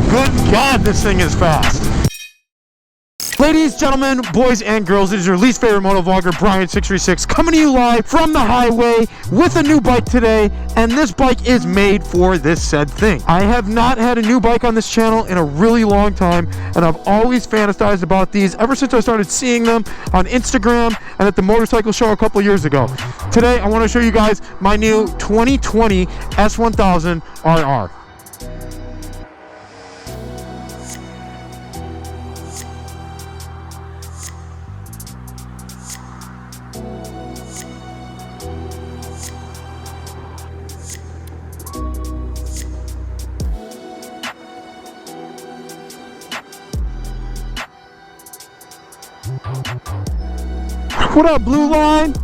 good God, this thing is fast. Ladies, gentlemen, boys, and girls, it is your least favorite motovlogger, Brian636, coming to you live from the highway with a new bike today, and this bike is made for this said thing. I have not had a new bike on this channel in a really long time, and I've always fantasized about these ever since I started seeing them on Instagram and at the motorcycle show a couple years ago. Today, I want to show you guys my new 2020 S1000rr. What up, Blue Line?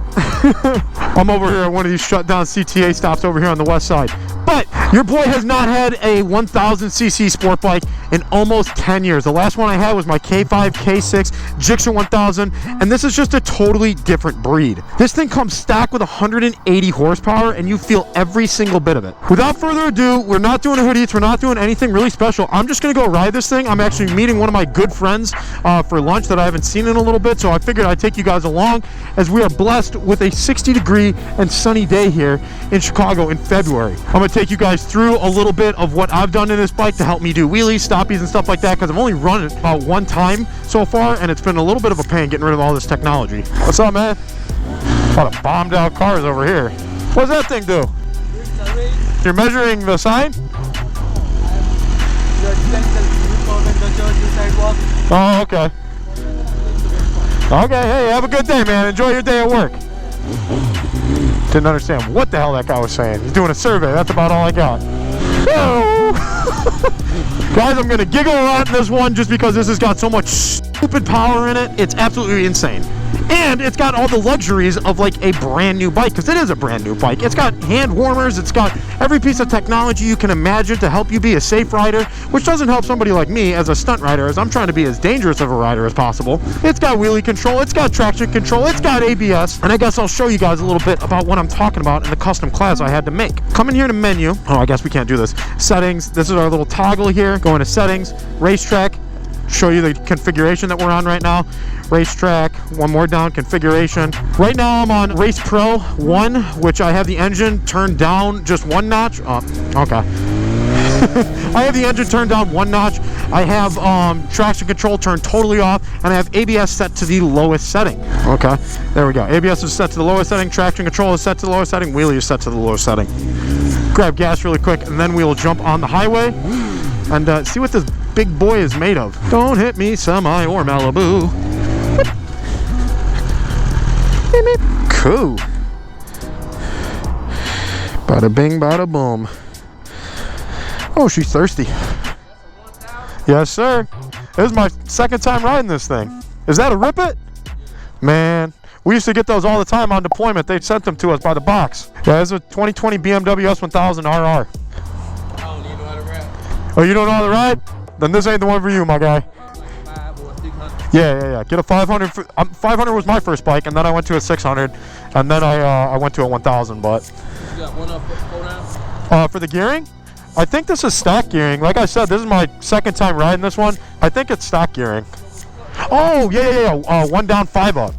I'm over here at one of these shut down CTA stops over here on the west side. But your boy has not had a 1000cc sport bike in almost 10 years. The last one I had was my K5, K6, Gixxer 1000, and this is just a totally different breed. This thing comes stock with 180 horsepower, and you feel every single bit of it. Without further ado, we're not doing a hoodie, we're not doing anything really special. I'm just gonna go ride this thing. I'm actually meeting one of my good friends for lunch that I haven't seen in a little bit, so I figured I'd take you guys along as we are blessed with a 60-degree and sunny day here in Chicago in February. I'm gonna take you guys through a little bit of what I've done in this bike to help me do wheelies, stoppies, and stuff like that, because I've only run it about one time so far, and it's been a little bit of a pain getting rid of all this technology. What's up, man? A lot of bombed out cars over here. What does that thing do? You're measuring the sign? Oh, okay. Okay, hey, have a good day, man. Enjoy your day at work. Didn't understand what the hell that guy was saying. He's doing a survey. That's about all I got. Guys, I'm gonna giggle a lot in this one just because this has got so much stupid power in it. It's absolutely insane. And it's got all the luxuries of like a brand new bike, because it is a brand new bike. It's got hand warmers, it's got every piece of technology you can imagine to help you be a safe rider, which doesn't help somebody like me as a stunt rider, as I'm trying to be as dangerous of a rider as possible. It's got wheelie control, it's got traction control, it's got ABS, and I guess I'll show you guys a little bit about what I'm talking about in the custom class I had to make. Come in here to menu. Oh, I guess we can't do this. Settings. This is our little toggle here. Go into settings, racetrack. Show you the configuration that we're on right now. Racetrack, one more down, configuration. Right now I'm on Race Pro 1, which I have the engine turned down just one notch. Oh, okay. I have the engine turned down one notch. I have traction control turned totally off, and I have ABS set to the lowest setting. Okay, there we go. ABS is set to the lowest setting, traction control is set to the lowest setting, wheelie is set to the lowest setting. Grab gas really quick, and then we will jump on the highway and see what this big boy is made of. Don't hit me, semi or Malibu. Cool. Bada bing, bada boom. Oh, she's thirsty. Yes, sir. This is my second time riding this thing. Is that a Rip It? Man, we used to get those all the time on deployment. They sent them to us by the box. Yeah, this is a 2020 BMW S1000rr. I don't even know how to ride. Oh, you don't know how to ride? Then this ain't the one for you, my guy. Yeah. Get a 500. 500 was my first bike, and then I went to a 600, and then I went to a 1000. But you got one up, four down? For the gearing, I think this is stock gearing. Like I said, this is my second time riding this one. I think it's stock gearing. Oh yeah. One down, five up.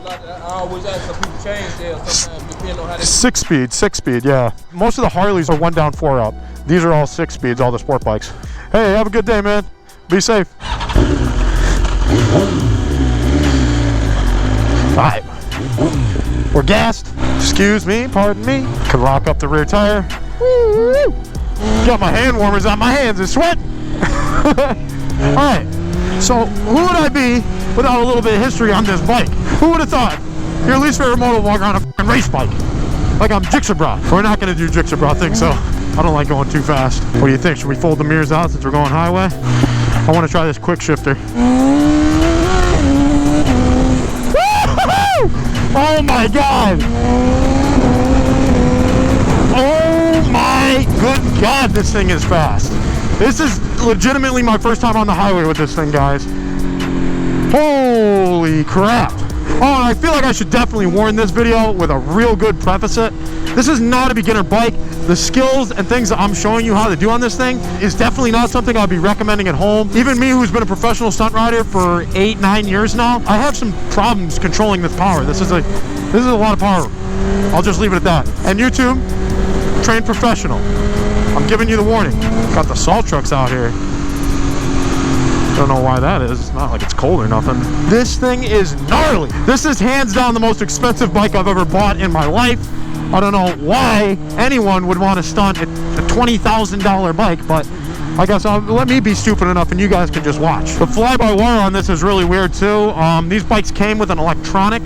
I always ask some people change there sometimes depending on how they. Six speed, yeah. Most of the Harleys are one down, four up. These are all 6 speeds, all the sport bikes. Hey, have a good day, man. Be safe. Alright, we're gassed. Excuse me, pardon me. Can lock up the rear tire. Woo-woo. Got my hand warmers on, my hands are sweating. Alright, so who would I be without a little bit of history on this bike? Who would have thought? Your least favorite motovlogger on a f***ing race bike. Like I'm Gixxer. We're not gonna do Gixxer thing, so I don't like going too fast. What do you think? Should we fold the mirrors out since we're going highway? I want to try this quick shifter. Oh my God! Oh my good God, this thing is fast. This is legitimately my first time on the highway with this thing, guys. Holy crap. Oh, and I feel like I should definitely warn this video with a real good preface it. This is not a beginner bike. The skills and things that I'm showing you how to do on this thing is definitely not something I'll be recommending at home. Even me, who's been a professional stunt rider for 8-9 years now, I have some problems controlling this power. This is a lot of power. I'll just leave it at that. And YouTube, trained professional. I'm giving you the warning. Got the salt trucks out here. Don't know why that is. It's not like it's cold or nothing. This thing is gnarly. This is hands down the most expensive bike I've ever bought in my life. I don't know why anyone would want to stunt a $20,000 bike, but I guess let me be stupid enough and you guys can just watch. The fly-by-wire on this is really weird too. These bikes came with an electronic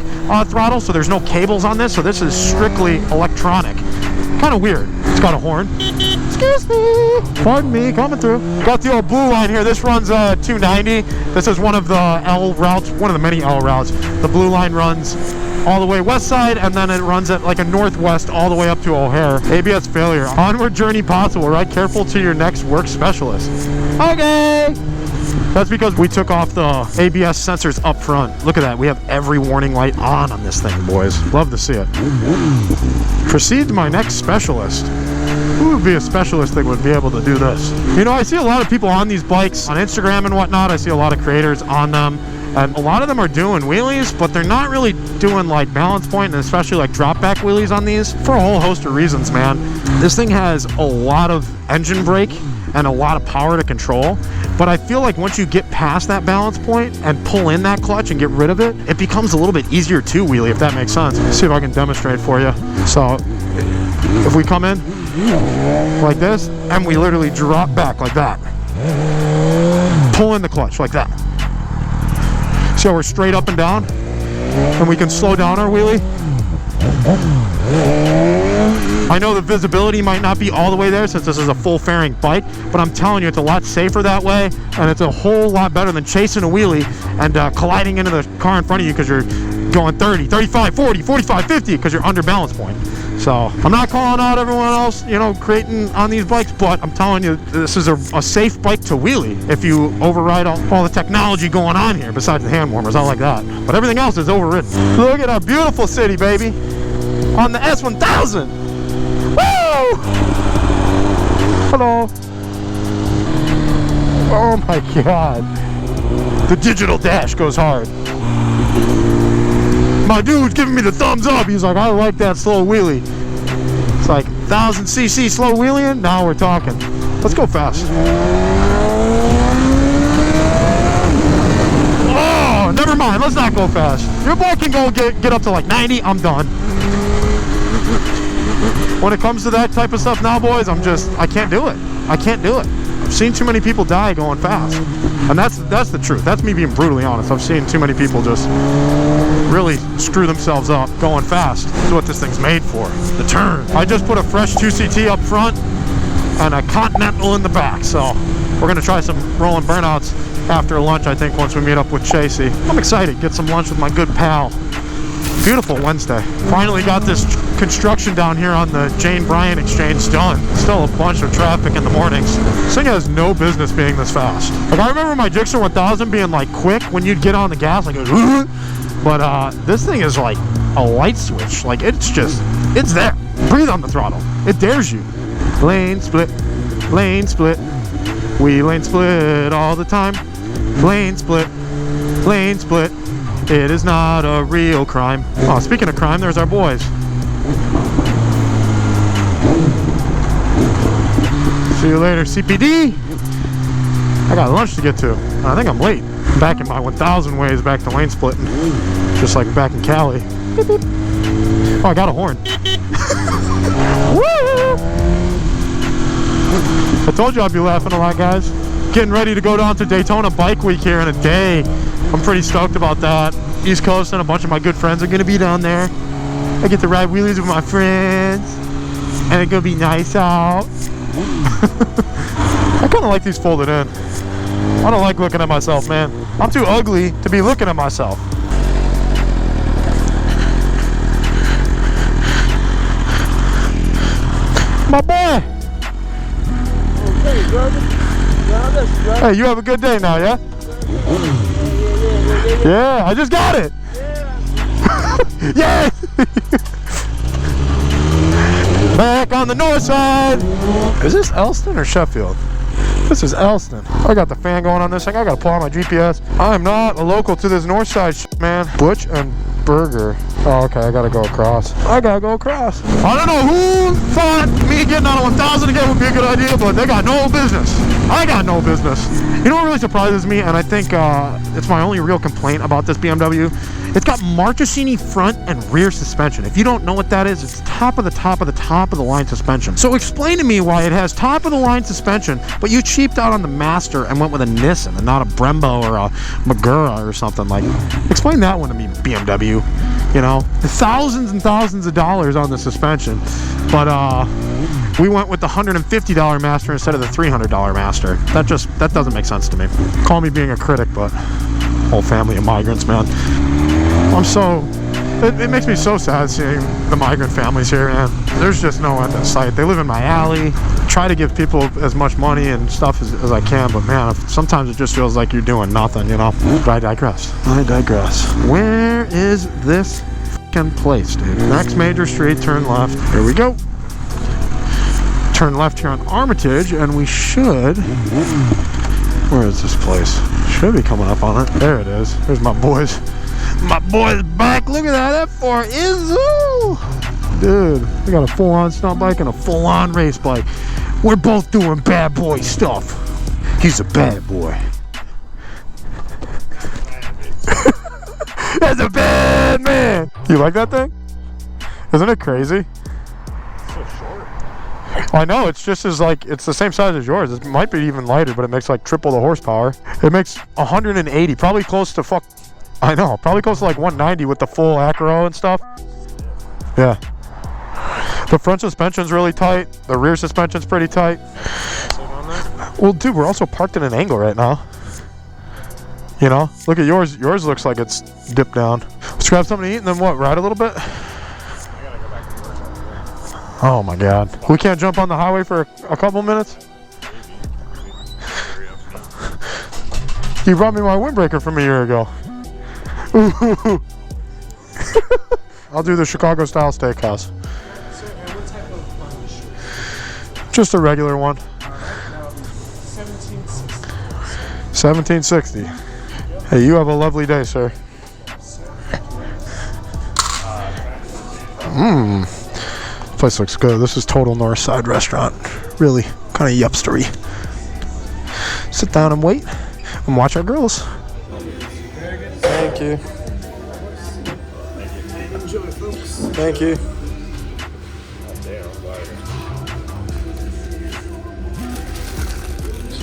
throttle, so there's no cables on this, so this is strictly electronic. Kind of weird. It's got a horn. Excuse me. Pardon me, coming through. Got the old blue line here. This runs 290. This is one of the L routes, one of the many L routes. The blue line runs all the way west side, and then it runs at like a northwest all the way up to O'Hare. ABS failure. Onward journey possible. Ride careful to your next work specialist. Okay. That's because we took off the ABS sensors up front. Look at that. We have every warning light on this thing, boys. Love to see it. Proceed to my next specialist. Who would be a specialist that would be able to do this? You know, I see a lot of people on these bikes on Instagram and whatnot. I see a lot of creators on them. And a lot of them are doing wheelies, but they're not really doing like balance point and especially like drop back wheelies on these for a whole host of reasons, man. This thing has a lot of engine brake and a lot of power to control, but I feel like once you get past that balance point and pull in that clutch and get rid of it, it becomes a little bit easier to wheelie, if that makes sense. Let's see if I can demonstrate for you. So if we come in like this and we literally drop back like that, pull in the clutch like that. So we're straight up and down, and we can slow down our wheelie. I know the visibility might not be all the way there since this is a full fairing bike, but I'm telling you, it's a lot safer that way, and it's a whole lot better than chasing a wheelie and colliding into the car in front of you because you're going 30, 35, 40, 45, 50 because you're under balance point. So I'm not calling out everyone else, you know, creating on these bikes, but I'm telling you, this is a safe bike to wheelie if you override all the technology going on here besides the hand warmers. I like that, but everything else is overridden. Look at our beautiful city, baby, on the S1000. Woo! Hello. Oh my God. The digital dash goes hard. My dude's giving me the thumbs up. He's like, I like that slow wheelie. It's like 1000cc slow wheeling. Now we're talking. Let's go fast. Oh, never mind. Let's not go fast. Your boy can go get up to like 90. I'm done. When it comes to that type of stuff now, boys, I can't do it. I can't do it. I've seen too many people die going fast. And that's the truth. That's me being brutally honest. I've seen too many people just really screw themselves up going fast. This is what this thing's made for. The turn. I just put a fresh 2CT up front and a Continental in the back. So we're going to try some rolling burnouts after lunch, I think, once we meet up with Chasey. I'm excited. Get some lunch with my good pal. Beautiful Wednesday. Finally got this construction down here on the Jane Bryant exchange done. Still a bunch of traffic in the mornings. This thing has no business being this fast. Like, I remember my Gixxer 1000 being like quick when you'd get on the gas, like but this thing is like a light switch. Like, it's there. Breathe on the throttle. It dares you. Lane split, lane split. We lane split all the time. Lane split, lane split. It is not a real crime. Oh, speaking of crime, there's our boys. See you later, CPD. I got lunch to get to. I think I'm late. I'm back in my 1000 ways back to lane splitting. Just like back in Cali. Beep, beep. Oh, I got a horn. Woo! I told you I'd be laughing a lot, guys. Getting ready to go down to Daytona Bike Week here in a day. I'm pretty stoked about that. East Coast and a bunch of my good friends are going to be down there. I get to ride wheelies with my friends. And it's going to be nice out. I kind of like these folded in. I don't like looking at myself, man. I'm too ugly to be looking at myself. My boy! Okay, brother. Hey, you have a good day now, yeah? Yeah, I just got it. Yeah. Yeah! Back on the north side. Is this Elston or Sheffield? This is Elston. I got the fan going on this thing. I gotta pull out my GPS. I'm not a local to this north side man. Butch and Burger. Oh, okay, I gotta go across. I don't know who thought me getting on a 1000 again would be a good idea, but they got no business. I got no business. You know what really surprises me, and I think it's my only real complaint about this BMW? It's got Marchesini front and rear suspension. If you don't know what that is, it's top of the line suspension. So explain to me why it has top of the line suspension, but you cheaped out on the Master and went with a Nissan and not a Brembo or a Magura or something like. Explain that one to me, BMW. You know, thousands and thousands of dollars on the suspension, but we went with the $150 Master instead of the $300 Master. That doesn't make sense to me. Call me being a critic, but whole family of migrants, man. It makes me so sad seeing the migrant families here, man. There's just no end in sight. They live in my alley. Try to give people as much money and stuff as I can, but man, sometimes it just feels like you're doing nothing, you know? But I digress. Where is this fucking place, dude? Next major street, turn left. Here we go. Turn left here on Armitage, and we should... Where is this place? Should be coming up on it. There it is. There's my boys. My boy's back. Look at that. F4 Izzo. Dude, we got a full-on stunt bike and a full-on race bike. We're both doing bad boy stuff. He's a bad boy. That's a bad man. You like that thing? Isn't it crazy? It's so short. I know, it's just as like, it's the same size as yours. It might be even lighter, but it makes like triple the horsepower. It makes 180, probably close to probably close to like 190 with the full acro and stuff. Yeah. The front suspension's really tight. The rear suspension's pretty tight. Well, dude, we're also parked at an angle right now. You know, look at yours. Yours looks like it's dipped down. Let's grab something to eat and then what, ride a little bit? Oh my God. We can't jump on the highway for a couple minutes? You brought me my windbreaker from a year ago. Ooh. I'll do the Chicago style steakhouse. What type of Just a regular one. 1760. 1760. Hey, you have a lovely day, sir. Place looks good. This is total north side restaurant. Really kind of yupstery. Sit down and wait and watch our girls. Thank you. Enjoy, folks. Thank you.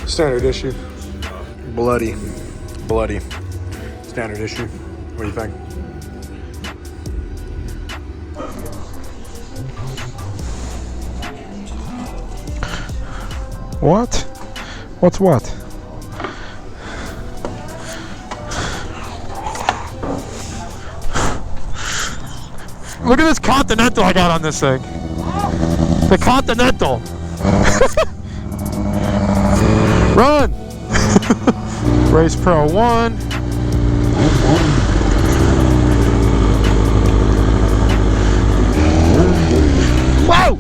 Standard issue. Bloody. Standard issue. What do you think? What? What's what? Look at this Continental I got on this thing. The Continental. Run! Race Pro 1. Whoa!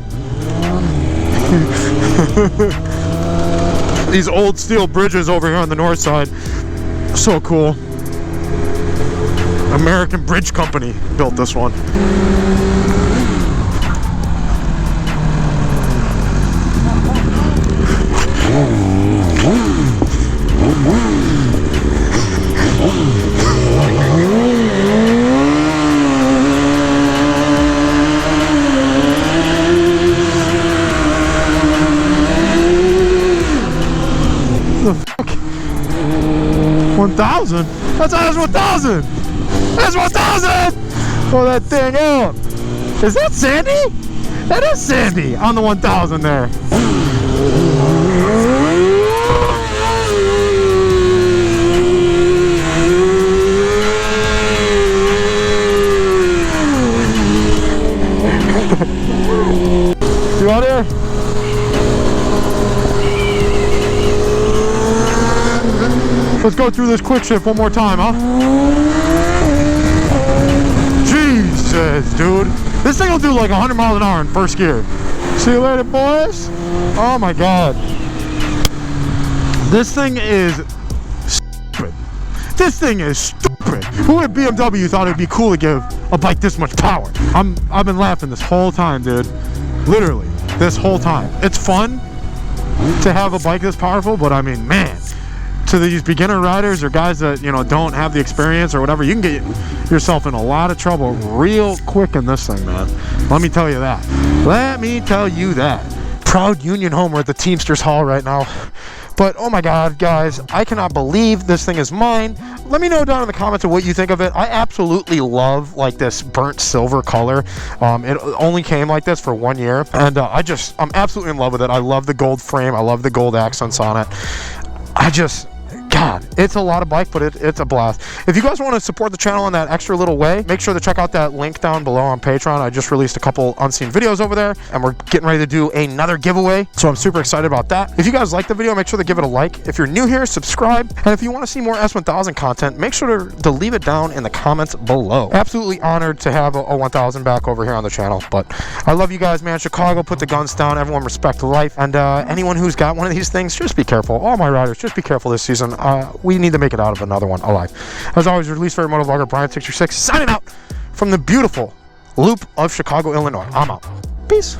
These old steel bridges over here on the north side. So cool. American Bridge Company built this one. The fuck? 1000? That's S1000! S1000! Pull that thing out. Is that Sandy? That is Sandy on the 1000 there. You out here? Let's go through this quick shift one more time, huh? Jesus, dude. This thing will do like 100 miles an hour in first gear. See you later, boys. Oh my God. This thing is stupid. This thing is stupid. Who at BMW thought it'd be cool to give a bike this much power? I've been laughing this whole time, dude. Literally, this whole time. It's fun to have a bike this powerful, but I mean, man, to these beginner riders or guys that, you know, don't have the experience or whatever, you can get yourself in a lot of trouble real quick in this thing, man. Let me tell you that. Let me tell you that. Proud Union home. We're at the Teamsters Hall right now. But oh my God, guys, I cannot believe this thing is mine. Let me know down in the comments of what you think of it. I absolutely love like this burnt silver color. It only came like this for 1 year, and I'm absolutely in love with it. I love the gold frame. I love the gold accents on it. God, it's a lot of bike, but it's a blast. If you guys want to support the channel in that extra little way, make sure to check out that link down below on Patreon. I just released a couple unseen videos over there, and we're getting ready to do another giveaway, so I'm super excited about that. If you guys like the video, make sure to give it a like. If you're new here, subscribe, and if you want to see more S1000 content, make sure to leave it down in the comments below. Absolutely honored to have a 1000 back over here on the channel, but I love you guys, man. Chicago, put the guns down. Everyone respect life, and anyone who's got one of these things, just be careful. All my riders, just be careful this season. We need to make it out of another one alive. As always, your least favorite motovlogger, Brian636, signing out from the beautiful Loop of Chicago, Illinois. I'm out. Peace.